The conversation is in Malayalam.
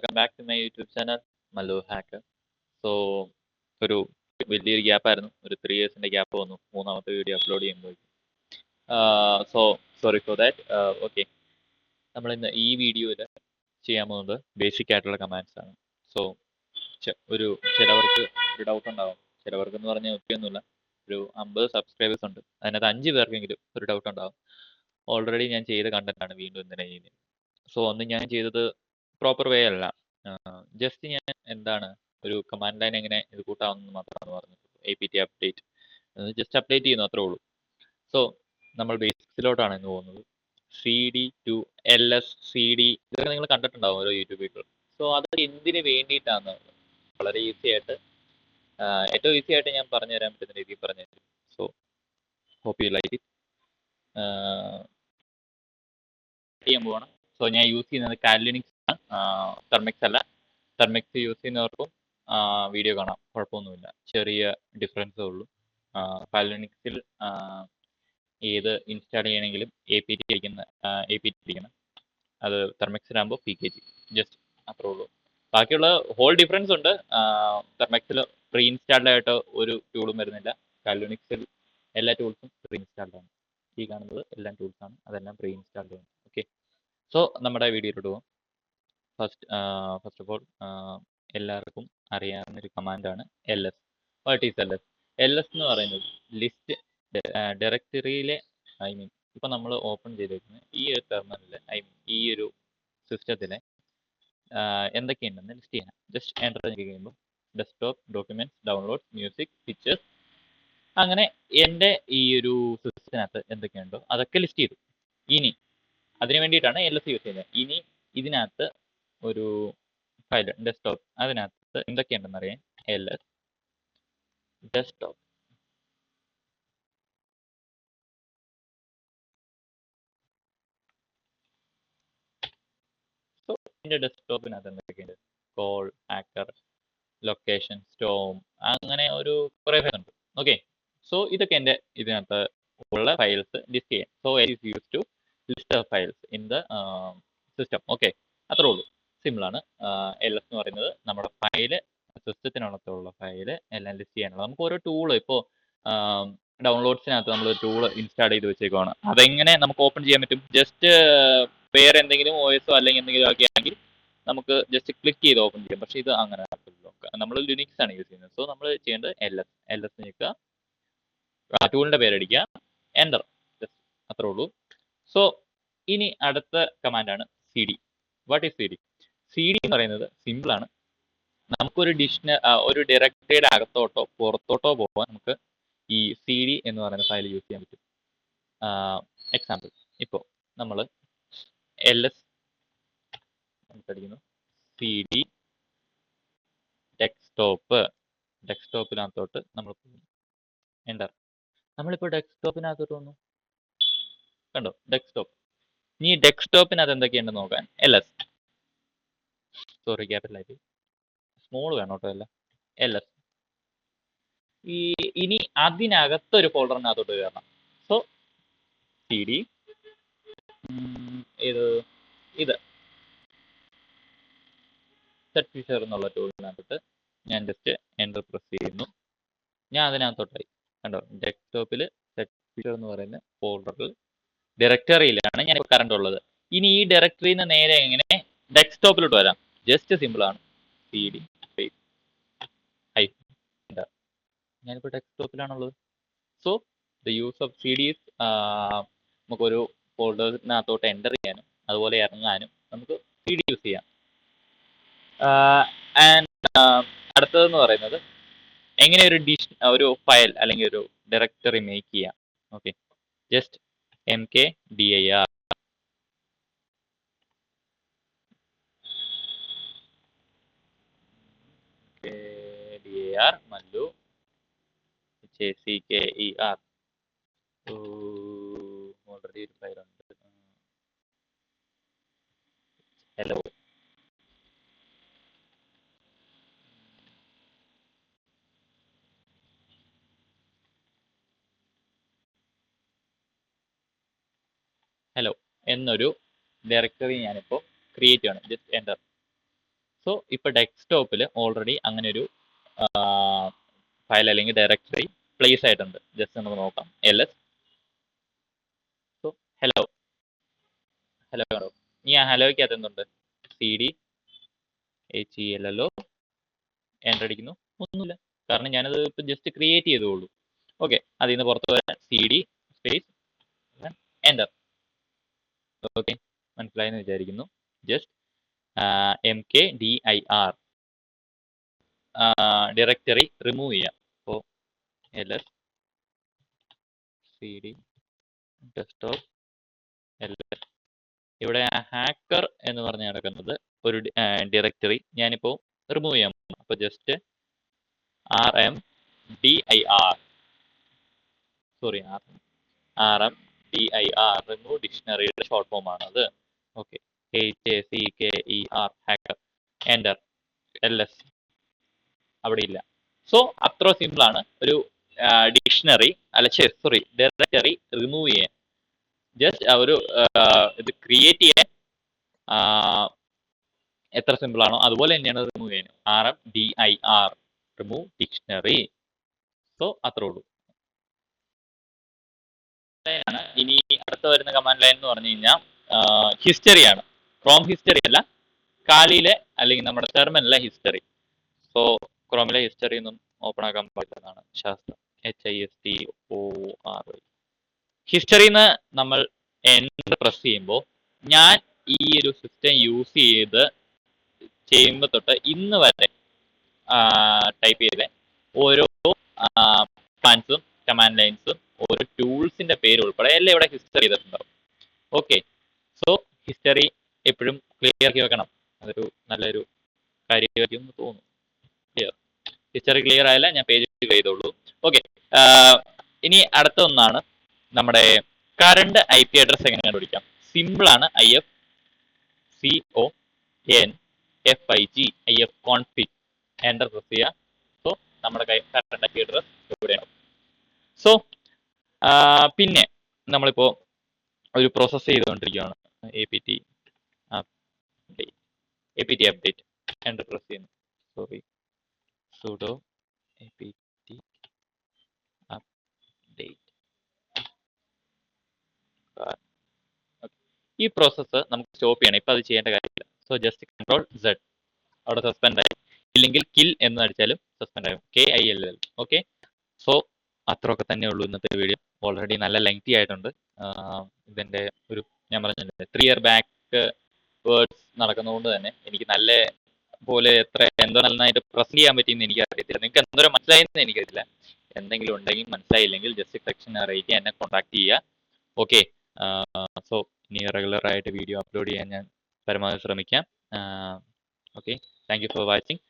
Welcome back to my YouTube channel Mallu Hacker. So ഒരു വലിയൊരു ഗ്യാപ്പായിരുന്നു, ഒരു 3 ഇയേഴ്സിന്റെ ഗ്യാപ്പ് വന്നു മൂന്നാമത്തെ വീഡിയോ അപ്ലോഡ് ചെയ്യുമ്പോൾ. So sorry for that. Okay, നമ്മൾ ഇന്ന് ഈ വീഡിയോയിൽ ചെയ്യാൻ പോകുന്നത് ബേസിക് ആയിട്ടുള്ള കമാൻഡ്സ് ആണ്. സോ ഒരു ചിലവർക്ക് ഒരു ഡൗട്ട് ഉണ്ടാവും, ചിലവർക്ക് എന്ന് പറഞ്ഞാൽ ഒക്കെയൊന്നുമില്ല, ഒരു 50 സബ്സ്ക്രൈബേഴ്സ് ഉണ്ട്, അതിനകത്ത് 5 പേർക്കെങ്കിലും ഒരു ഡൗട്ട് ഉണ്ടാവും. ഓൾറെഡി ഞാൻ ചെയ്ത കണ്ടന്റ് ആണ് വീണ്ടും എന്തിനാ ചെയ്യുന്നത്. സോ അന്ന് ഞാൻ ചെയ്തത് പ്രോപ്പർ വേ അല്ല, ജസ്റ്റ് ഞാൻ എന്താണ് ഒരു കമാൻഡ് ലൈൻ എങ്ങനെ ഇത് കൂട്ടാമെന്ന് മാത്രമാണ് പറഞ്ഞത്. APT അപ്ഡേറ്റ് ജസ്റ്റ് അപ്ഡേറ്റ് ചെയ്യുന്നു, അത്രേ ഉള്ളൂ. സോ നമ്മൾ ബേസിക്സിലോട്ടാണ് ഇന്ന് പോകുന്നത്. CD to LS CD ഇതൊക്കെ നിങ്ങൾ കണ്ടിട്ടുണ്ടാവും ഓരോ യൂട്യൂബ് വീഡിയോ. സോ അതൊക്കെ എന്തിന് വേണ്ടിയിട്ടാണ് വളരെ ഈസി ആയിട്ട്, ഏറ്റവും ഈസി ആയിട്ട് ഞാൻ പറഞ്ഞു തരാൻ പറ്റുന്ന രീതിയിൽ പറഞ്ഞു തരും. So hope you like it. ചെയ്യാൻ പോവാണ്. സോ ഞാൻ യൂസ് ചെയ്യുന്നത് കാലിനിക്സ് ആണ്, തെർമിക്സ് അല്ല. തെർമിക്സ് യൂസ് ചെയ്യുന്നവർക്കും വീഡിയോ കാണാം, കുഴപ്പമൊന്നുമില്ല, ചെറിയ ഡിഫറൻസേ ഉള്ളൂ. കാലിനിക്സിൽ ഏത് ഇൻസ്റ്റാൾ ചെയ്യണമെങ്കിലും APT അടിക്കണം, അത് തെർമിക്സിലാകുമ്പോൾ PKG, ജസ്റ്റ് അത്രേ ഉള്ളൂ. ബാക്കിയുള്ള ഹോൾ ഡിഫറൻസ് ഉണ്ട്. തെർമിക്സിൽ പ്രീ ഇൻസ്റ്റാൾഡ് ആയിട്ട് ഒരു ടൂളും വരുന്നില്ല, കാലിനിക്സിൽ എല്ലാ ടൂൾസും പ്രീ ഇൻസ്റ്റാൾഡ് ആണ്. ഈ കാണുന്നത് എല്ലാ ടൂൾസാണ്, അതെല്ലാം പ്രീ ഇൻസ്റ്റാൾഡ് ആണ്. ഓക്കെ, സോ നമ്മുടെ വീഡിയോയിലോട്ട് പോകാം. ഫസ്റ്റ് ഓഫ് ഓൾ എല്ലാവർക്കും അറിയാവുന്ന ഒരു കമാൻഡാണ് LS. What is LS? LS എന്ന് പറയുന്നത് ലിസ്റ്റ് ഡയറക്ടറിയിലെ, ഇപ്പം നമ്മൾ ഓപ്പൺ ചെയ്തേക്കുന്ന ഈ ഒരു ടെർമിനലിൽ, ഈ ഒരു സിസ്റ്റത്തിലെ എന്തൊക്കെയുണ്ടെന്ന് ലിസ്റ്റ് ചെയ്യണം. ജസ്റ്റ് എൻ്റർ ചെയ്യുമ്പോൾ desktop, documents, download, music, pictures, അങ്ങനെ എൻ്റെ ഈ ഒരു സിസ്റ്റത്തിനകത്ത് എന്തൊക്കെയുണ്ടോ അതൊക്കെ ലിസ്റ്റ് ചെയ്തു. ഇനി അതിന് വേണ്ടിയിട്ടാണ് LS യൂസ് ചെയ്യുന്നത്. ഇനി ഇതിനകത്ത് ഒരു ഫയൽ ഡെസ്ക്ടോപ്പ്, അതിനകത്ത് എന്തൊക്കെയുണ്ടെന്ന് അറിയാൻ LS ഡെസ്ക്ടോപ്പ്. സോ ഇതിൻ്റെ ഡെസ്ക്ടോപ്പിനകത്ത് എന്തൊക്കെയുണ്ട്? കോൾ, ഹാക്കർ, ലൊക്കേഷൻ, സ്റ്റോം, അങ്ങനെ ഒരു കുറേ ഫയൽ ഉണ്ട്. ഓക്കെ, സോ ഇതൊക്കെ എൻ്റെ ഇതിനകത്ത് ഉള്ള ഫയൽസ് ലിസ്റ്റ് ചെയ്യാം. So it is use to list of files in the system. Okay, അത്രേ ഉള്ളൂ, സിമ്പിളാണ്. LS എന്ന് പറയുന്നത് നമ്മുടെ ഫയല്, സിസ്റ്റത്തിനകത്തുള്ള ഫയല് എല്ലാം ലിസ്റ്റ് ചെയ്യാനുള്ളത്. നമുക്ക് ഓരോ ടൂള്, ഇപ്പോൾ ഡൗൺലോഡ്സിനകത്ത് നമ്മൾ ടൂൾ ഇൻസ്റ്റാൾ ചെയ്ത് വെച്ചേക്കുവാണ്, അതെങ്ങനെ നമുക്ക് ഓപ്പൺ ചെയ്യാൻ പറ്റും? ജസ്റ്റ് വേറെ എന്തെങ്കിലും OS അല്ലെങ്കിൽ എന്തെങ്കിലും ഒക്കെ ആണെങ്കിൽ നമുക്ക് ജസ്റ്റ് ക്ലിക്ക് ചെയ്ത് ഓപ്പൺ ചെയ്യാം. പക്ഷേ ഇത് അങ്ങനെ നമ്മൾ ലിനക്സ് ആണ് യൂസ് ചെയ്യുന്നത്. സോ നമ്മൾ ചെയ്യേണ്ടത് LS നിൽക്കുക, ടൂളിന്റെ പേരടിക്കുക, എൻ്റർ, ജസ്റ്റ് അത്രേ ഉള്ളൂ. സോ ഇനി അടുത്ത കമാൻഡാണ് CD. What is CD? CD എന്ന് പറയുന്നത് സിമ്പിളാണ്. നമുക്കൊരു ഒരു ഡയറക്ടറിയുടെ അകത്തോട്ടോ പുറത്തോട്ടോ പോകാൻ നമുക്ക് ഈ CD എന്ന് പറയുന്ന ഫയൽ യൂസ് ചെയ്യാൻ പറ്റും. എക്സാമ്പിൾ, ഇപ്പോൾ നമ്മൾ LS അടിക്കുന്നു, CD ഡെസ്ക്ടോപ്പിനകത്തോട്ട് നമ്മൾ പോകുന്നു, എൻ്റർ. നമ്മളിപ്പോൾ ഡെസ്ക്ടോപ്പിനകത്തോട്ട് വന്നു, കണ്ടോ ഡെസ്ക്ടോപ്പ്. ഇനി ഡെസ്ക്ടോപ്പിനകത്ത് എന്തൊക്കെയുണ്ടെന്ന് നോക്കാൻ LS, സോറി ക്യാപിറ്റലായിട്ട് സ്മോൾ വേണം കേട്ടോ, LS. ഇനി അതിനകത്തൊരു ഫോൾഡറിനകത്തോട്ട് കയറണം. സോ CD ഇത് സെറ്റ് ഫീച്ചർ എന്നുള്ള ടൂളിനകത്തോട്ട് ഞാൻ ജസ്റ്റ് എൻ്റർ പ്രസ് ചെയ്യുന്നു. ഞാൻ അതിനകത്തോട്ടായി, കണ്ടോ ഡെസ്ക്ടോപ്പിൽ സെറ്റ് ഫീച്ചർ എന്ന് പറയുന്ന ഫോൾഡറിൽ ഡയറക്ടറിയിലാണ് ഞാൻ ഇപ്പോൾ കറണ്ട് ഉള്ളത്. ഇനി ഈ ഡയറക്ടറിയിൽ നിന്ന് നേരെ എങ്ങനെ ഡെസ്ക്ടോപ്പിലോട്ട് വരാം? ജസ്റ്റ് സിമ്പിൾ ആണ്, CD സ്പേസ് എൻ്റർ. ഞാനിപ്പോൾ ഡെസ്ക്ടോപ്പിലാണുള്ളത്. So the use of CD നമുക്കൊരു ഫോൾഡറിനകത്തോട്ട് എൻ്റർ ചെയ്യാനും അതുപോലെ ഇറങ്ങാനും നമുക്ക് CD യൂസ് ചെയ്യാം. ആൻഡ് അടുത്തതെന്ന് പറയുന്നത് എങ്ങനെ ഒരു ഫയൽ അല്ലെങ്കിൽ ഒരു ഡയറക്ടറി മേക്ക് ചെയ്യാം. Okay, just mkdir Mallu CKER. Already ഒരു ഫയൽ ഉണ്ട്. ഹലോ, എന്നൊരു ഡയറക്ടറി ഞാനിപ്പോൾ ക്രിയേറ്റ് ചെയ്യണം. Just enter. സോ ഇപ്പോൾ ഡെസ്ക്ടോപ്പിൽ ഓൾറെഡി അങ്ങനെ ഒരു ഫയൽ അല്ലെങ്കിൽ ഡയറക്ടറി പ്ലേസ് ആയിട്ടുണ്ട്. ജസ്റ്റ് നമുക്ക് നോക്കാം. ls സോ ഹലോ ഹലോ ഈ ഹലോയ്ക്കകത്ത് എന്തുണ്ട്? cd hello എൻ്റർ അടിക്കുന്നു, ഒന്നുമില്ല. കാരണം ഞാനത് ഇപ്പം ജസ്റ്റ് ക്രിയേറ്റ് ചെയ്തോളൂ. ഓക്കെ, അതിൽ നിന്ന് പുറത്ത് വരാൻ cd സ്പേസ് എൻ്റർ. ഓക്കെ, മനസ്സിലായെന്ന് വിചാരിക്കുന്നു. ജസ്റ്റ് mkdir ഡയറക്ടറി റിമൂവ് ചെയ്യാം. അപ്പോൾ ls cd ഡെസ്ക്ടോപ്പ് ls ഇവിടെ ഹാക്കർ എന്ന് പറഞ്ഞ് നടക്കുന്നത് ഒരു ഡയറക്ടറി ഞാനിപ്പോൾ റിമൂവ് ചെയ്യാം. അപ്പോൾ ജസ്റ്റ് rmdir റിമൂവ് ഡിക്ഷണറിയുടെ ഷോർട്ട് ഫോം ആണ് അത്. Okay, HACKER hacker enter. ls അവിടെ ഇല്ല. സോ അത്ര സിമ്പിൾ ആണ് ഒരു ഡിക്ഷണറി ഡയറക്ടറി റിമൂവ് ചെയ്യാൻ. ജസ്റ്റ് ഒരു ഇത് ക്രിയേറ്റ് ചെയ്യാൻ എത്ര സിമ്പിൾ ആണോ അതുപോലെ തന്നെയാണ് റിമൂവ് ചെയ്യാൻ. rmdir remove dictionary. സോ അത്രേ ഉള്ളൂ. ഇനി അടുത്ത വരുന്ന കമാൻഡ് ലൈൻ എന്ന് പറഞ്ഞു കഴിഞ്ഞാൽ ഹിസ്റ്ററിയാണ്. ക്രോം ഹിസ്റ്ററി അല്ല, കാലിയിലെ അല്ലെങ്കിൽ നമ്മുടെ ടെർമിനലിലെ ഹിസ്റ്ററി. സോ ക്രോമിലെ ഹിസ്റ്ററി ഒന്നും ഓപ്പൺ ആക്കാൻ പറ്റുന്നതാണ് ശാസ്ത്രം. HISTORY ഹിസ്റ്ററിന്ന് നമ്മൾ എൻ്റർ പ്രസ് ചെയ്യുമ്പോൾ ഞാൻ ഈ ഒരു സിസ്റ്റം യൂസ് ചെയ്യുമ്പോൾ തൊട്ട് ഇന്ന് വരെ ടൈപ്പ് ചെയ്ത ഓരോ കമാൻഡ്സും കമാൻഡ് ലൈൻസും ഓരോ ടൂൾസിന്റെ പേര് ഉൾപ്പെടെ എല്ലാം ഇവിടെ ഹിസ്റ്ററി ചെയ്തിട്ടുണ്ടാവും. ഓക്കെ, സോ ഹിസ്റ്ററി എപ്പോഴും ക്ലിയർ ആക്കി വെക്കണം. അതൊരു നല്ലൊരു കാര്യമായിരിക്കും എന്ന് തോന്നുന്നു. ക്ലിയർ, ഹിസ്റ്ററി ക്ലിയർ ആയാലേ ഞാൻ പേജ് ചെയ്തോളൂ. ഓക്കെ, ഇനി അടുത്ത ഒന്നാണ് നമ്മുടെ കറണ്ട് IP അഡ്രസ് എങ്ങനെ കണ്ടുപിടിക്കാം. സിമ്പിൾ ആണ്. ifconfig എൻ്റർ പ്രസ് ചെയ്യുക. സോ നമ്മുടെ കറണ്ട് IP അഡ്രസ് എവിടെയാണ്. സോ പിന്നെ നമ്മളിപ്പോൾ ഒരു പ്രോസസ്സ് ചെയ്തുകൊണ്ടിരിക്കുകയാണ്. apt അപ്ഡേറ്റ് എൻ്റർ പ്രസ് ചെയ്യുന്നു. sudo apt update. ഈ പ്രോസസ്സ് നമുക്ക് സ്റ്റോപ്പ് ചെയ്യണം. ഇപ്പം അത് ചെയ്യേണ്ട കാര്യമില്ല. സോ ജസ്റ്റ് Ctrl+Z അവിടെ സസ്പെൻഡ് ആയി. ഇല്ലെങ്കിൽ കിൽ എന്ന് അടിച്ചാലും സസ്പെൻഡ് ആകും. KILL. ഓക്കെ, സോ അത്രയൊക്കെ തന്നെ ഉള്ളൂ ഇന്നത്തെ വീഡിയോ. ഓൾറെഡി നല്ല ലെങ്തി ആയിട്ടുണ്ട്. ഇതിൻ്റെ ഒരു ഞാൻ പറഞ്ഞിട്ടുണ്ട് 3 year ബാക്ക് വേർഡ്സ് നടക്കുന്നതുകൊണ്ട് തന്നെ എനിക്ക് നല്ല പോലെ എന്തോ നന്നായിട്ട് പ്രസന്റ് ചെയ്യാൻ പറ്റിയെന്ന് എനിക്ക് അറിയത്തില്ല. നിങ്ങൾക്ക് എന്തോരം മനസ്സിലായെന്ന് എനിക്കറിയില്ല. എന്തെങ്കിലും ഉണ്ടെങ്കിൽ മനസ്സിലായില്ലെങ്കിൽ ജസ്റ്റ് സെക്ഷൻ അറിയിക്കുക, എന്നെ കോൺടാക്ട് ചെയ്യുക. ഓക്കെ, സോ ഇനി റെഗുലർ ആയിട്ട് വീഡിയോ അപ്ലോഡ് ചെയ്യാൻ ഞാൻ പരമാവധി ശ്രമിക്കാം. Okay, thank you for watching.